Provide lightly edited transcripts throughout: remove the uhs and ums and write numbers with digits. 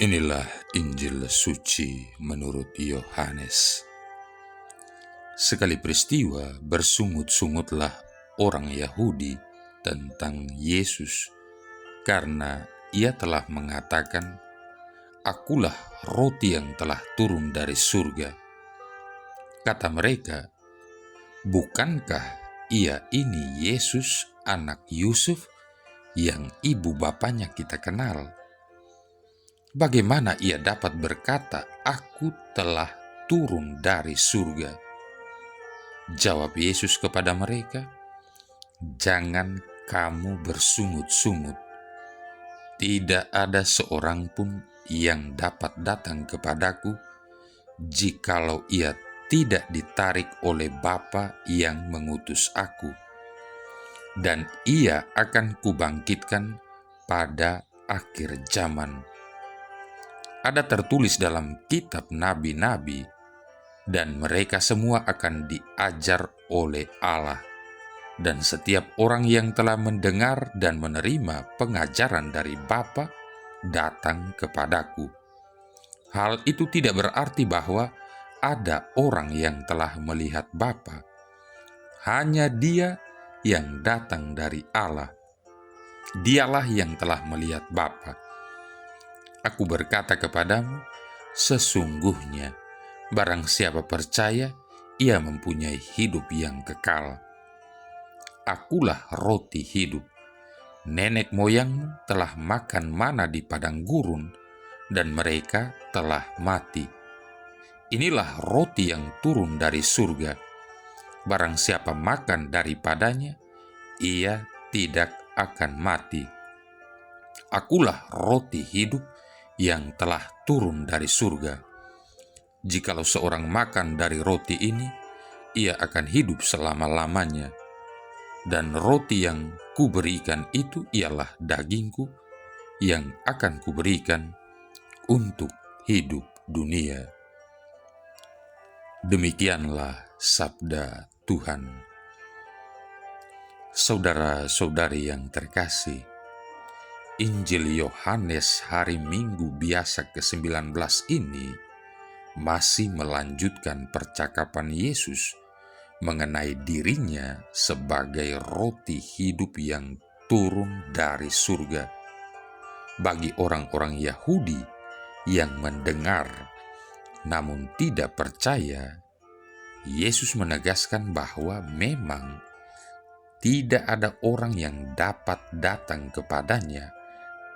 Inilah Injil suci menurut Yohanes. Sekali peristiwa bersungut-sungutlah orang Yahudi tentang Yesus karena ia telah mengatakan, "Akulah roti yang telah turun dari surga." Kata mereka, "Bukankah ia ini Yesus anak Yusuf yang ibu bapanya kita kenal? Bagaimana ia dapat berkata, 'Aku telah turun dari surga'?" Jawab Yesus kepada mereka, "Jangan kamu bersungut-sungut. Tidak ada seorang pun yang dapat datang kepadaku jikalau ia tidak ditarik oleh Bapa yang mengutus aku, dan ia akan kubangkitkan pada akhir zaman. Ada tertulis dalam kitab nabi-nabi, dan mereka semua akan diajar oleh Allah. Dan setiap orang yang telah mendengar dan menerima pengajaran dari Bapa datang kepadaku. Hal itu tidak berarti bahwa ada orang yang telah melihat Bapa. Hanya Dia yang datang dari Allah. Dialah yang telah melihat Bapa. Aku berkata kepadamu, sesungguhnya barang siapa percaya, ia mempunyai hidup yang kekal. Akulah roti hidup. Nenek moyangmu telah makan mana di padang gurun, dan mereka telah mati. Inilah roti yang turun dari surga. Barang siapa makan daripadanya, ia tidak akan mati. Akulah roti hidup yang telah turun dari surga. Jikalau seorang makan dari roti ini, ia akan hidup selama-lamanya. Dan roti yang kuberikan itu ialah dagingku yang akan kuberikan untuk hidup dunia. Demikianlah sabda Tuhan. Saudara-saudari yang terkasih, Injil Yohanes hari Minggu biasa ke-19 ini masih melanjutkan percakapan Yesus mengenai dirinya sebagai roti hidup yang turun dari surga. Bagi orang-orang Yahudi yang mendengar namun tidak percaya, Yesus menegaskan bahwa memang tidak ada orang yang dapat datang kepadanya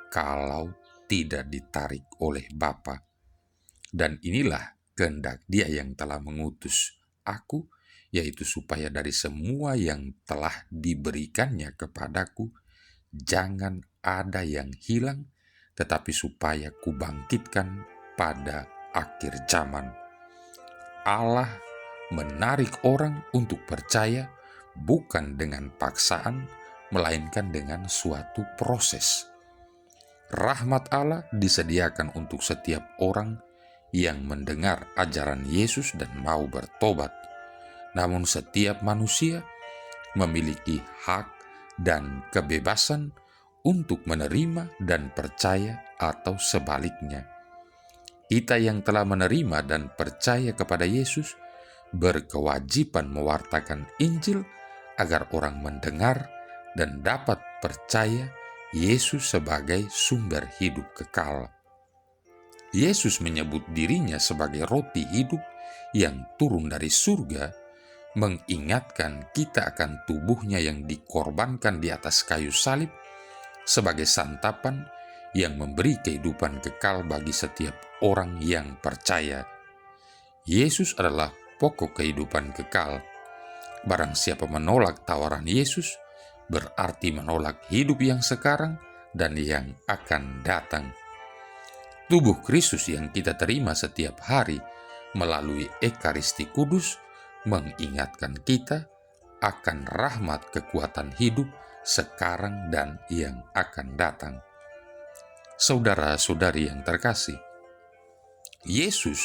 kalau tidak ditarik oleh Bapa. Dan inilah kehendak Dia yang telah mengutus aku, yaitu supaya dari semua yang telah diberikannya kepadaku, jangan ada yang hilang, tetapi supaya kubangkitkan pada akhir zaman. Allah menarik orang untuk percaya bukan dengan paksaan, melainkan dengan suatu proses. Rahmat Allah disediakan untuk setiap orang yang mendengar ajaran Yesus dan mau bertobat. Namun setiap manusia memiliki hak dan kebebasan untuk menerima dan percaya atau sebaliknya. Kita yang telah menerima dan percaya kepada Yesus berkewajiban mewartakan Injil agar orang mendengar dan dapat percaya Yesus sebagai sumber hidup kekal. Yesus menyebut dirinya sebagai roti hidup yang turun dari surga, mengingatkan kita akan tubuhnya yang dikorbankan di atas kayu salib sebagai santapan yang memberi kehidupan kekal bagi setiap orang yang percaya. Yesus adalah pokok kehidupan kekal. Barang siapa menolak tawaran Yesus, berarti menolak hidup yang sekarang dan yang akan datang. Tubuh Kristus yang kita terima setiap hari melalui Ekaristi Kudus mengingatkan kita akan rahmat kekuatan hidup sekarang dan yang akan datang. Saudara-saudari yang terkasih, Yesus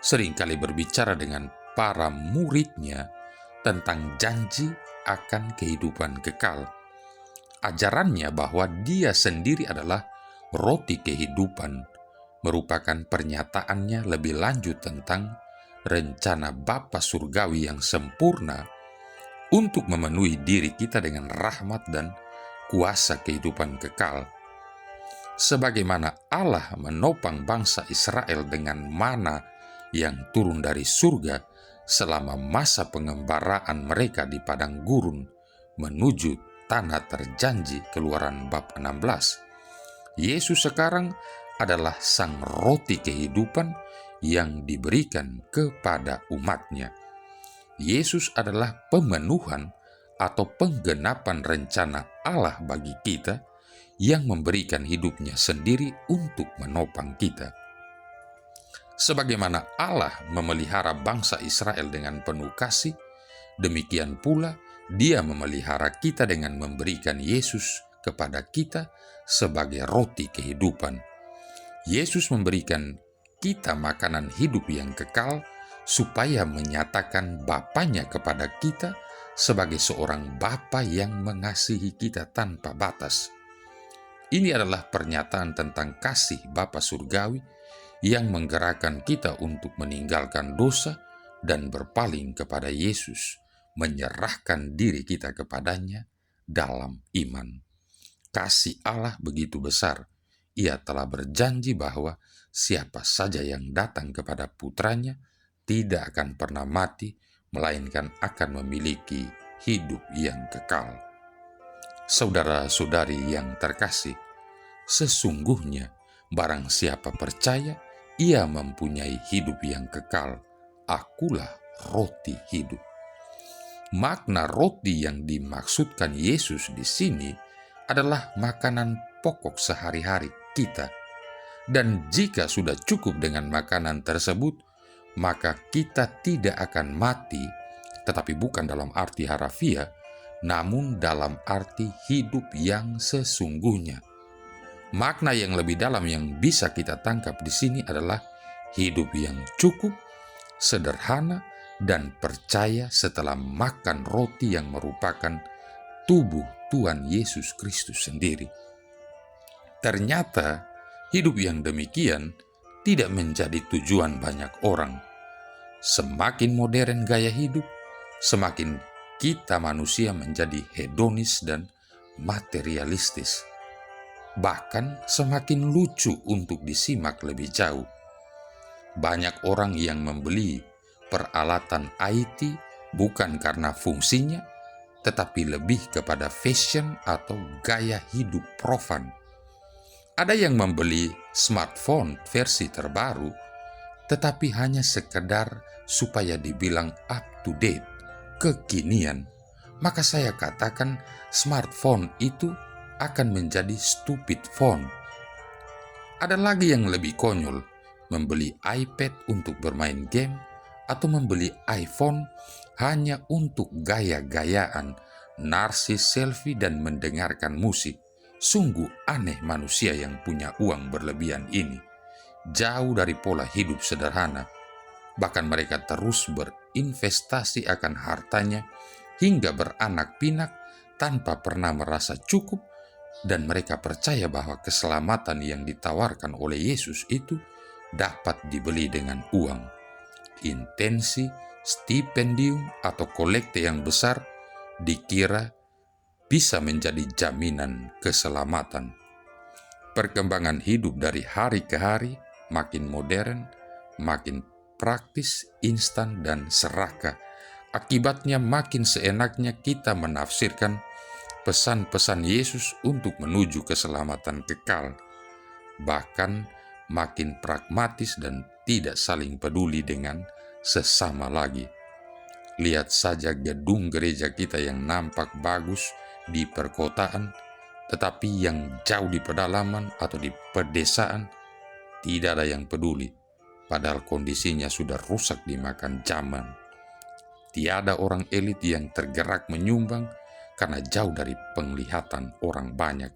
seringkali berbicara dengan para muridnya tentang janji akan kehidupan kekal. Ajarannya bahwa Dia sendiri adalah roti kehidupan merupakan pernyataannya lebih lanjut tentang rencana Bapa Surgawi yang sempurna untuk memenuhi diri kita dengan rahmat dan kuasa kehidupan kekal. Sebagaimana Allah menopang bangsa Israel dengan mana yang turun dari surga selama masa pengembaraan mereka di padang gurun menuju tanah terjanji, Keluaran bab 16. Yesus sekarang adalah sang roti kehidupan yang diberikan kepada umatnya. Yesus adalah pemenuhan atau penggenapan rencana Allah bagi kita yang memberikan hidupnya sendiri untuk menopang kita. Sebagaimana Allah memelihara bangsa Israel dengan penuh kasih, demikian pula Dia memelihara kita dengan memberikan Yesus kepada kita sebagai roti kehidupan. Yesus memberikan kita makanan hidup yang kekal supaya menyatakan Bapanya kepada kita sebagai seorang Bapa yang mengasihi kita tanpa batas. Ini adalah pernyataan tentang kasih Bapa Surgawi yang menggerakkan kita untuk meninggalkan dosa dan berpaling kepada Yesus, menyerahkan diri kita kepadanya dalam iman. Kasih Allah begitu besar, Ia telah berjanji bahwa siapa saja yang datang kepada Putranya tidak akan pernah mati, melainkan akan memiliki hidup yang kekal. Saudara-saudari yang terkasih, sesungguhnya barang siapa percaya, ia mempunyai hidup yang kekal. Akulah roti hidup. Makna roti yang dimaksudkan Yesus di sini adalah makanan pokok sehari-hari kita. Dan jika sudah cukup dengan makanan tersebut, maka kita tidak akan mati, tetapi bukan dalam arti harafiah, namun dalam arti hidup yang sesungguhnya. Makna yang lebih dalam yang bisa kita tangkap di sini adalah hidup yang cukup, sederhana, dan percaya setelah makan roti yang merupakan tubuh Tuhan Yesus Kristus sendiri. Ternyata hidup yang demikian tidak menjadi tujuan banyak orang. Semakin modern gaya hidup, semakin kita manusia menjadi hedonis dan materialistis. Bahkan semakin lucu untuk disimak lebih jauh. Banyak orang yang membeli peralatan IT bukan karena fungsinya, tetapi lebih kepada fashion atau gaya hidup profan. Ada yang membeli smartphone versi terbaru, tetapi hanya sekedar supaya dibilang up to date, kekinian. Maka saya katakan smartphone itu akan menjadi stupid phone. Ada lagi yang lebih konyol, membeli iPad untuk bermain game atau membeli iPhone hanya untuk gaya-gayaan, narsis selfie dan mendengarkan musik. Sungguh aneh manusia yang punya uang berlebihan ini. Jauh dari pola hidup sederhana. Bahkan mereka terus berinvestasi akan hartanya hingga beranak pinak tanpa pernah merasa cukup, dan mereka percaya bahwa keselamatan yang ditawarkan oleh Yesus itu dapat dibeli dengan uang. Intensi, stipendium, atau kolekte yang besar dikira bisa menjadi jaminan keselamatan. Perkembangan hidup dari hari ke hari makin modern, makin praktis, instan, dan serakah. Akibatnya makin seenaknya kita menafsirkan pesan-pesan Yesus untuk menuju keselamatan kekal. Bahkan makin pragmatis dan tidak saling peduli dengan sesama lagi. Lihat saja gedung gereja kita yang nampak bagus di perkotaan, tetapi yang jauh di pedalaman atau di pedesaan tidak ada yang peduli, padahal kondisinya sudah rusak dimakan zaman. Tiada orang elit yang tergerak menyumbang karena jauh dari penglihatan orang banyak.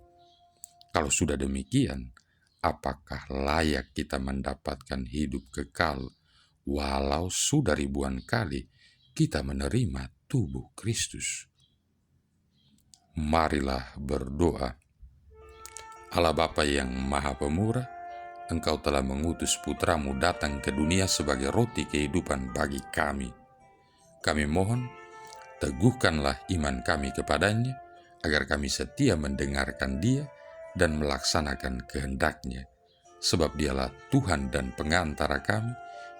Kalau sudah demikian, apakah layak kita mendapatkan hidup kekal walau sudah ribuan kali kita menerima tubuh Kristus? Marilah berdoa. Allah Bapa yang Maha Pemurah, Engkau telah mengutus Putramu datang ke dunia sebagai roti kehidupan bagi kami. Kami mohon, teguhkanlah iman kami kepadanya, agar kami setia mendengarkan Dia dan melaksanakan kehendak-Nya. Sebab Dialah Tuhan dan pengantara kami,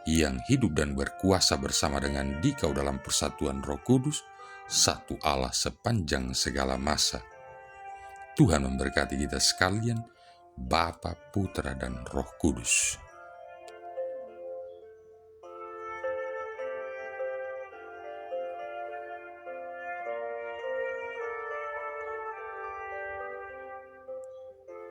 yang hidup dan berkuasa bersama dengan Dikau dalam persatuan Roh Kudus, satu Allah sepanjang segala masa. Tuhan memberkati kita sekalian, Bapa, Putra, dan Roh Kudus.